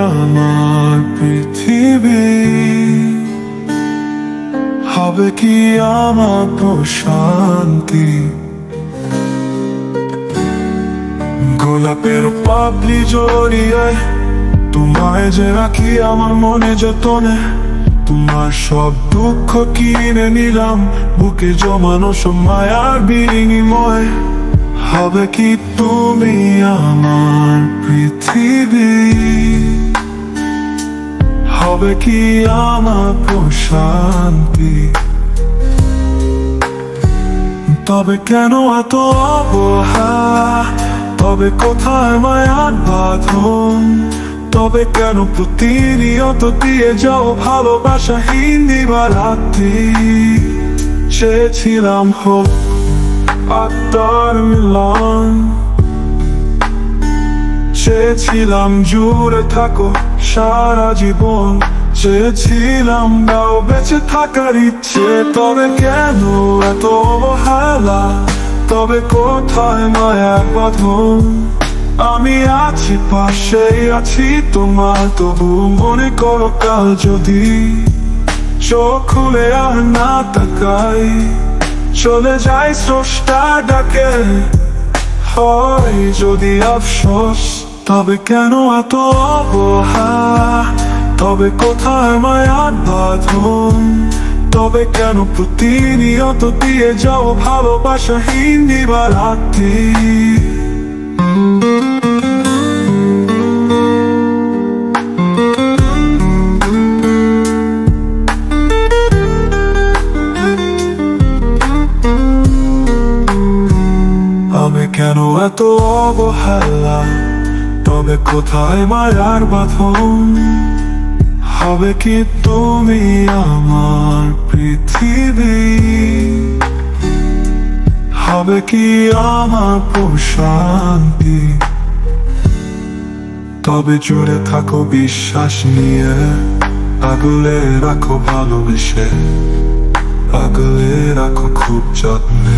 আমার পৃথিবী, হবে কি আমার প্রশান্তি। গোলাপের পাপড়ি জড়িয়ে তোমায় যে রাখি আমার মনে যতনে, তোমার সব দুঃখ কিনে নিলাম বুকে জমানো সময় আর বিনিময়। হবে কি তুমি আমার পৃথিবী, হবে কি আমার প্রশান্তি। তবে কেন এত অবহেলা, তবে কোথায় মায়ার বাঁধন, তবে কেন প্রতিনিয়ত দিয়ে যাও ভালোবাসাহীন দিবারাত্রি। চেয়েছিলাম হোক আত্মার মিলন, চেয়েছিলাম জুড়ে থাকো সারা জীবন, চেয়েছিলাম দাও বেঁচে থাকার ইচ্ছে। তবে কেন এত অবহেলা, তবে কোথায় মায়ার বাঁধন। আমি আছি পাশেই আছি তোমার, তবু মনে করো কাল যদি চোখ খুলে আর না তাকাই, চলে যাই স্রষ্টার ডাকে, হয় যদি আফসোস। তবে কেন এত অবহেলা, তবে কোথায় মায়ার বাঁধন, তবে কেন প্রতিনিয়ত দিয়ে যাও ভালোবাসাহীন দিবারাত্রি। হবে কেন এত অবহেলা, তবে কোথায় মায়ার বাঁধন। হবে কি তুমি আমার পৃথিবী, হবে কি আমার প্রশান্তি। তবে জুড়ে থাকো বিশ্বাস নিয়ে, আগলে রাখো ভালোবেসে, আগলে রাখো খুব যত্নে।